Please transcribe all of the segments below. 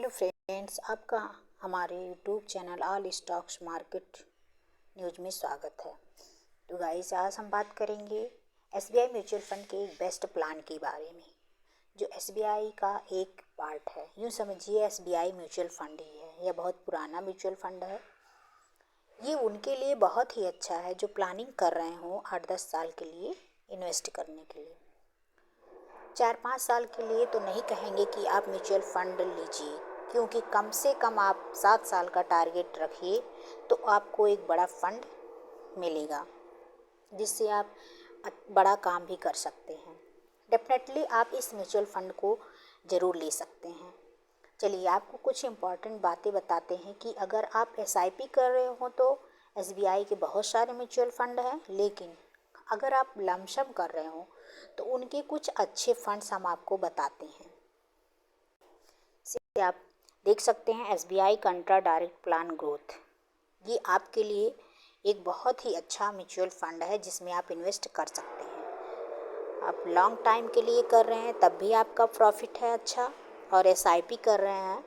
Hello friends, आपका हमारे YouTube channel all stocks market news में स्वागत है। तो गाइस, आज हम बात करेंगे एसबीआई म्यूचुअल फंड के एक बेस्ट प्लान के बारे में, जो एसबीआई का एक पार्ट है। यूँ समझिए, एसबीआई म्यूचुअल फंड ही है। यह बहुत पुराना म्यूचुअल फंड है। ये उनके लिए बहुत ही अच्छा है जो प्लानिंग कर रहे हों 8-10 साल के लिए इन्वेस्ट करने के लिए। 4-5 साल के लिए तो नहीं कहेंगे कि आप म्यूचुअल फंड लीजिए, क्योंकि कम से कम आप 7 साल का टारगेट रखिए तो आपको एक बड़ा फंड मिलेगा जिससे आप बड़ा काम भी कर सकते हैं। डेफिनेटली आप इस म्यूचुअल फंड को ज़रूर ले सकते हैं। चलिए, आपको कुछ इम्पॉर्टेंट बातें बताते हैं कि अगर आप एसआईपी कर रहे हो तो एसबीआई के बहुत सारे म्यूचुअल फंड हैं, लेकिन अगर आप लमसम कर रहे हो तो उनके कुछ अच्छे फंड्स हम आपको बताते हैं। से आप देख सकते हैं एसबीआई कंट्रा डायरेक्ट प्लान ग्रोथ। ये आपके लिए एक बहुत ही अच्छा म्यूचुअल फंड है जिसमें आप इन्वेस्ट कर सकते हैं। आप लॉन्ग टाइम के लिए कर रहे हैं तब भी आपका प्रॉफिट है अच्छा, और एसआईपी कर रहे हैं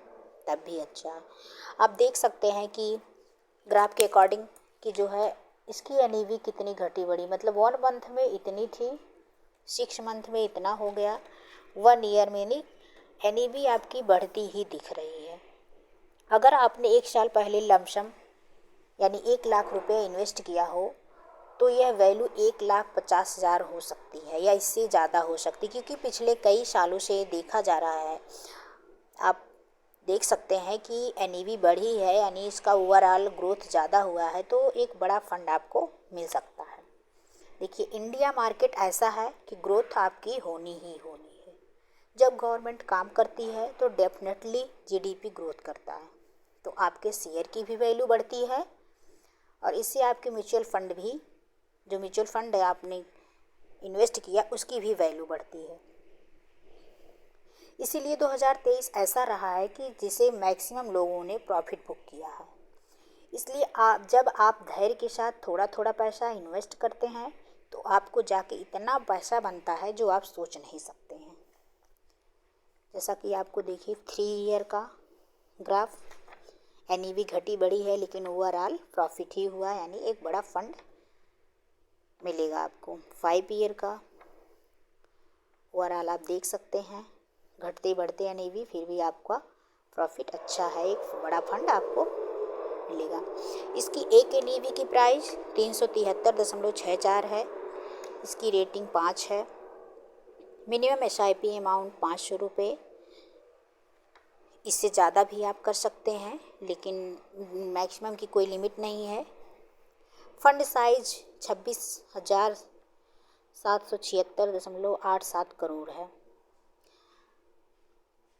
तब भी अच्छा। आप देख सकते हैं कि ग्राफ के अकॉर्डिंग कि जो है इसकी एनईवी कितनी घटी बढ़ी, मतलब 1 मंथ में इतनी थी, 6 मंथ में इतना हो गया, 1 ईयर में नहीं, एनईवी आपकी बढ़ती ही दिख रही है। अगर आपने 1 साल पहले लमसम यानी 1 लाख रुपए इन्वेस्ट किया हो तो यह वैल्यू 1,50,000 हो सकती है या इससे ज़्यादा हो सकती है, क्योंकि पिछले कई सालों से देखा जा रहा है। आप देख सकते हैं कि एनईवी बढ़ी है, यानी इसका ओवरऑल ग्रोथ ज़्यादा हुआ है, तो एक बड़ा फंड आपको मिल सकता है। देखिए, इंडिया मार्केट ऐसा है कि ग्रोथ आपकी होनी ही होनी है। जब गवर्नमेंट काम करती है तो डेफिनेटली जीडीपी ग्रोथ करता है, तो आपके शेयर की भी वैल्यू बढ़ती है और इससे आपके म्यूचुअल फंड भी, जो म्यूचुअल फंड है आपने इन्वेस्ट किया, उसकी भी वैल्यू बढ़ती है। इसीलिए 2023 ऐसा रहा है कि जिसे मैक्सिमम लोगों ने प्रॉफिट बुक किया है। इसलिए जब आप धैर्य के साथ थोड़ा थोड़ा पैसा इन्वेस्ट करते हैं तो आपको जाके इतना पैसा बनता है जो आप सोच नहीं सकते हैं। जैसा कि आपको देखिए 3 ईयर का ग्राफ, एनईवी घटी बढ़ी है लेकिन ओवरऑल प्रॉफिट ही हुआ, यानी एक बड़ा फंड मिलेगा आपको। 5 ईयर का ओवरऑल आप देख सकते हैं, घटते बढ़ते एनईवी फिर भी आपका प्रॉफिट अच्छा है, एक बड़ा फंड आपको मिलेगा। इसकी एक एनईवी की प्राइस 373.64 है। इसकी रेटिंग 5 है। मिनिमम एसआईपी अमाउंट 500 रुपये। इससे ज़्यादा भी आप कर सकते हैं, लेकिन मैक्सिमम की कोई लिमिट नहीं है। फंड साइज 26,776.87 करोड़ है।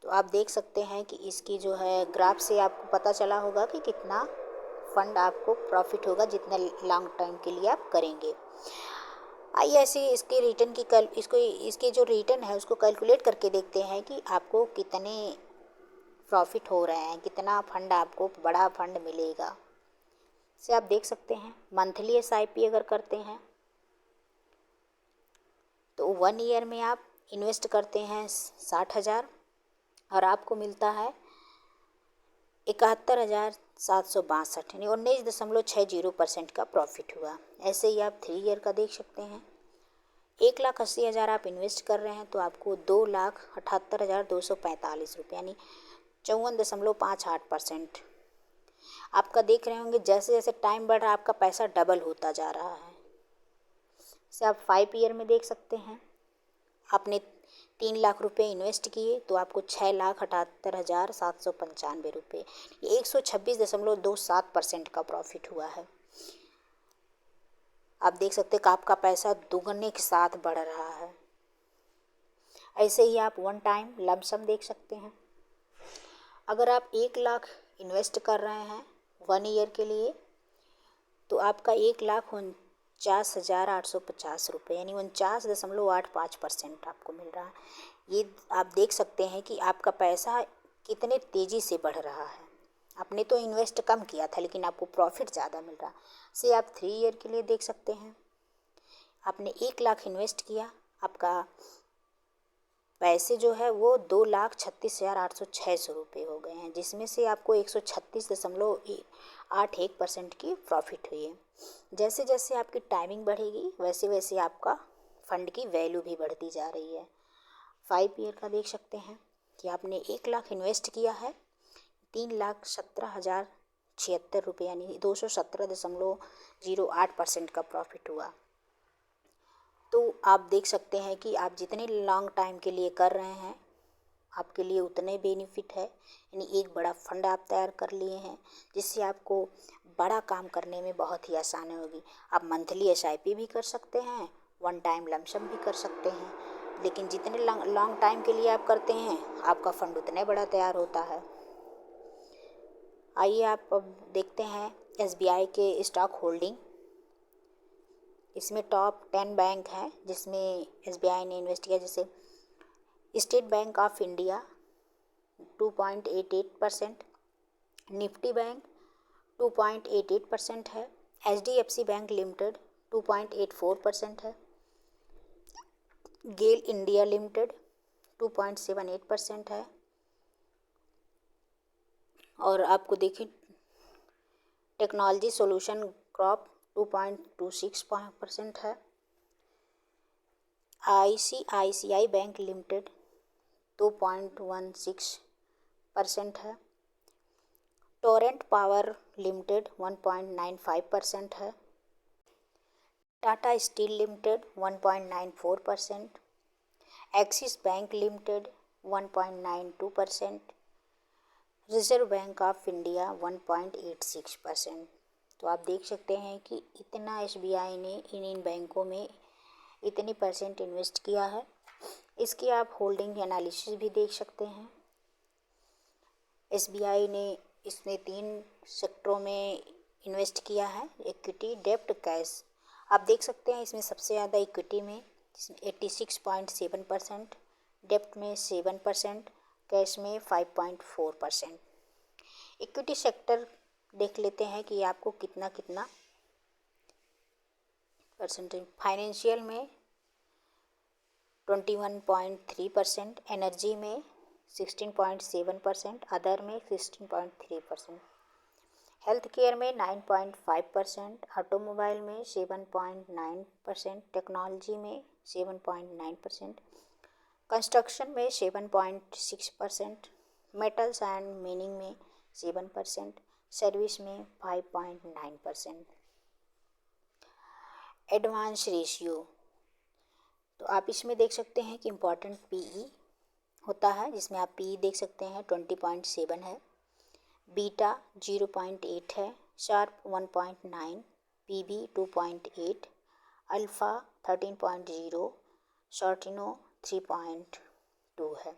तो आप देख सकते हैं कि इसकी जो है ग्राफ से आपको पता चला होगा कि कितना फंड आपको प्रॉफिट होगा जितने लॉन्ग टाइम के लिए आप करेंगे। आइए ऐसे इसके रिटर्न की इसके जो रिटर्न है उसको कैलकुलेट करके देखते हैं कि आपको कितने प्रॉफिट हो रहे हैं, कितना फंड आपको बड़ा फंड मिलेगा। से आप देख सकते हैं मंथली एसआईपी अगर करते हैं तो 1 ईयर में आप इन्वेस्ट करते हैं 60,000 और आपको मिलता है 71,762, यानी 19.60% का प्रॉफिट हुआ। ऐसे ही आप 3 ईयर का देख सकते हैं, 1,80,000 आप इन्वेस्ट कर रहे हैं तो आपको 2,78,245 रुपये, यानी 54.58%। आपका देख रहे होंगे जैसे जैसे टाइम बढ़ रहा है आपका पैसा डबल होता जा रहा है। इसे आप 5 ईयर में देख सकते हैं, आपने 3 लाख रुपए इन्वेस्ट किए तो आपको 6,78,795 रुपये, ये 126.27% का प्रॉफिट हुआ है। आप देख सकते हैं कि आपका पैसा दुगने के साथ बढ़ रहा है। ऐसे ही आप 1 टाइम लमसम देख सकते हैं। अगर आप 1 लाख इन्वेस्ट कर रहे हैं 1 ईयर के लिए तो आपका 1,49,850 रुपये, यानी 49.85% आपको मिल रहा है। ये आप देख सकते हैं कि आपका पैसा कितने तेज़ी से बढ़ रहा है। आपने तो इन्वेस्ट कम किया था लेकिन आपको प्रॉफिट ज़्यादा मिल रहा है। से आप 3 ईयर के लिए देख सकते हैं, आपने 1 लाख इन्वेस्ट किया, आपका पैसे जो है वो 2,36,806 रुपये हो गए हैं, जिसमें से आपको 136.81% की प्रॉफिट हुई है। जैसे जैसे आपकी टाइमिंग बढ़ेगी वैसे वैसे आपका फ़ंड की वैल्यू भी बढ़ती जा रही है। 5 ईयर का देख सकते हैं कि आपने 1 लाख इन्वेस्ट किया है, 3,17,076 रुपये यानी 217.08% का प्रॉफिट हुआ। तो आप देख सकते हैं कि आप जितने लॉन्ग टाइम के लिए कर रहे हैं आपके लिए उतने बेनिफिट है, यानी एक बड़ा फंड आप तैयार कर लिए हैं जिससे आपको बड़ा काम करने में बहुत ही आसानी होगी। आप मंथली एसआईपी भी कर सकते हैं, वन टाइम लमसम भी कर सकते हैं, लेकिन जितने लॉन्ग टाइम के लिए आप करते हैं आपका फंड उतने बड़ा तैयार होता है। आइए आप अब देखते हैं एसबीआई के स्टॉक होल्डिंग। इसमें टॉप 10 बैंक हैं जिसमें एसबीआई ने इन्वेस्ट किया, जैसे state bank of India 2.88%, Nifty bank 2.88% है, एचडीएफसी बैंक लिमिटेड 2.84% है, गेल इंडिया लिमिटेड 2.78% है, और आपको देखें टेक्नोलॉजी सॉल्यूशन क्रॉप 2.26% है, आईसीआईसीआई बैंक लिमिटेड 2.16% है, टोरेंट पावर लिमिटेड 1.95% है, Tata steel limited 1.94%, axis bank limited 1.92%, reserve bank of India 1.86%। तो आप देख सकते हैं कि इतना एसबीआई ने इन बैंकों में इतनी परसेंट इन्वेस्ट किया है। इसकी आप होल्डिंग एनालिसिस भी देख सकते हैं। एसबीआई ने इसमें 3 सेक्टरों में इन्वेस्ट किया है, इक्विटी, डेब्ट, कैश। आप देख सकते हैं इसमें सबसे ज़्यादा इक्विटी में 86.7%, डेब्ट में 7%, कैश में 5.4%। इक्विटी सेक्टर देख लेते हैं कि आपको कितना कितना परसेंटेज। फाइनेंशियल में 21.3%, एनर्जी में 16.7%, अदर में 16.3%, हेल्थ केयर में 9.5%, ऑटोमोबाइल में 7.9%, टेक्नोलॉजी में 7.9%, कंस्ट्रक्शन में 7.6%, मेटल्स एंड माइनिंग में 7%, सर्विस में 5.9%। एडवांस रेशियो, तो आप इसमें देख सकते हैं कि इम्पॉर्टेंट पीई होता है, जिसमें आप पीई देख सकते हैं 20.7 है, बीटा 0.8 है, शार्प 1.9, पीबी 2.8, अल्फ़ा 13.0, शॉर्टिनो 3.2 है।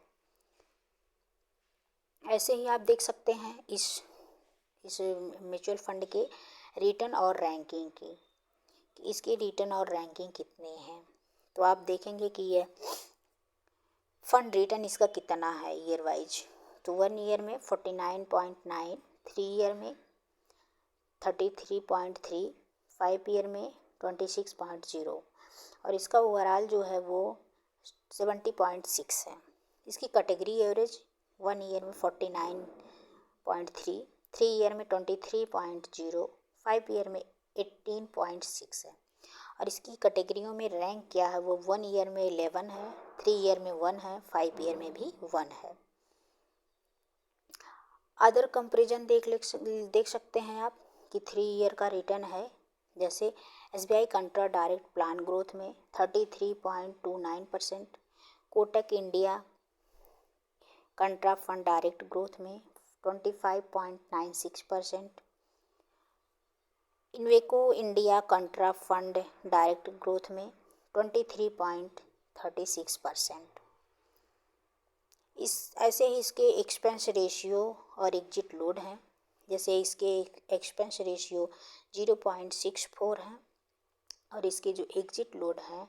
ऐसे ही आप देख सकते हैं इस म्यूचुअल फंड के रिटर्न और रैंकिंग की, कि इसकी रिटर्न और रैंकिंग कितने हैं। तो आप देखेंगे कि ये फंड रिटर्न इसका कितना है ईयर वाइज। तो 1 ईयर में 49.9, 3 ईयर में 33.3, 5 ईयर में 26.0, और इसका ओवरऑल जो है वो 70.6 है। इसकी कैटेगरी एवरेज 1 ईयर में 49.3, 3 ईयर में 23.0, 5 ईयर में 18.6 है। और इसकी कैटेगरियों में रैंक क्या है, वो 1 ईयर में 11 है, 3 ईयर में 1 है, 5 ईयर में भी 1 है। अदर कंपैरिजन देख सकते हैं आप कि 3 ईयर का रिटर्न है, जैसे एसबीआई कंट्रा डायरेक्ट प्लान ग्रोथ में 33.29%, Kotak India कंट्रा fund direct growth में 25.96%, इन्वेको इंडिया कंट्रा फंड डायरेक्ट ग्रोथ में 23.36%। ऐसे ही इसके एक्सपेंस रेशियो और एग्जिट लोड हैं, जैसे इसके एक्सपेंस रेशियो 0.64 है और इसके जो एग्जिट लोड है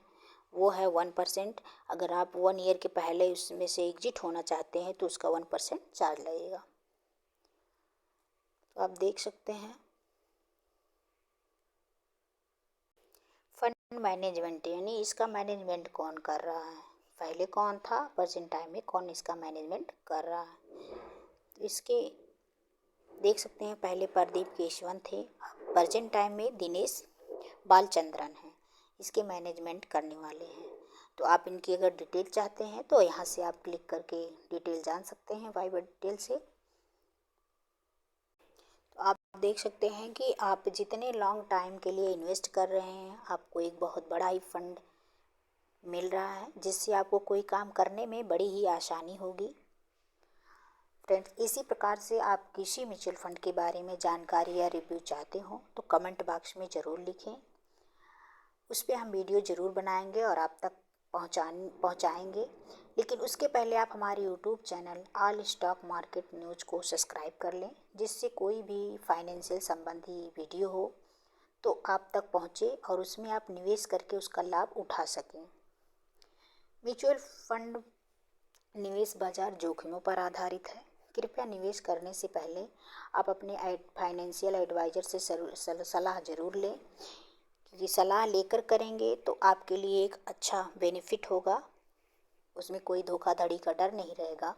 वो है 1%। अगर आप 1 ईयर के पहले उसमें से एग्जिट होना चाहते हैं तो उसका 1% चार्ज लगेगा। तो आप देख सकते हैं फंड मैनेजमेंट, यानी इसका मैनेजमेंट कौन कर रहा है। पहले कौन था, प्रेजेंट टाइम में कौन इसका मैनेजमेंट कर रहा है। तो इसके देख सकते हैं, पहले प्रदीप केशवन थे, प्रेजेंट टाइम में दिनेश बालचंद्रन हैं इसके मैनेजमेंट करने वाले हैं। तो आप इनकी अगर डिटेल चाहते हैं तो यहाँ से आप क्लिक करके डिटेल जान सकते हैं वाइबर डिटेल से। तो आप देख सकते हैं कि आप जितने लॉन्ग टाइम के लिए इन्वेस्ट कर रहे हैं आपको एक बहुत बड़ा ही फंड मिल रहा है, जिससे आपको कोई काम करने में बड़ी ही आसानी होगी। फ्रेंड्स, इसी प्रकार से आप किसी म्यूचुअल फंड के बारे में जानकारी या रिव्यू चाहते हो तो कमेंट बॉक्स में ज़रूर लिखें, उस पर हम वीडियो ज़रूर बनाएंगे और आप तक पहुंचाएंगे। लेकिन उसके पहले आप हमारे YouTube channel all stock market news को सब्सक्राइब कर लें, जिससे कोई भी फाइनेंशियल संबंधी वीडियो हो तो आप तक पहुंचे और उसमें आप निवेश करके उसका लाभ उठा सकें। म्यूचुअल फंड निवेश बाजार जोखिमों पर आधारित है। कृपया निवेश करने से पहले आप अपने फाइनेंशियल एडवाइज़र से सलाह ज़रूर लें, क्योंकि सलाह लेकर करेंगे तो आपके लिए एक अच्छा बेनिफिट होगा, उसमें कोई धोखाधड़ी का डर नहीं रहेगा।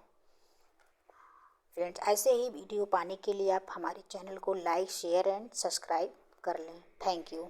फ्रेंड्स, ऐसे ही वीडियो पाने के लिए आप हमारे चैनल को लाइक, शेयर एंड सब्सक्राइब कर लें। Thank you.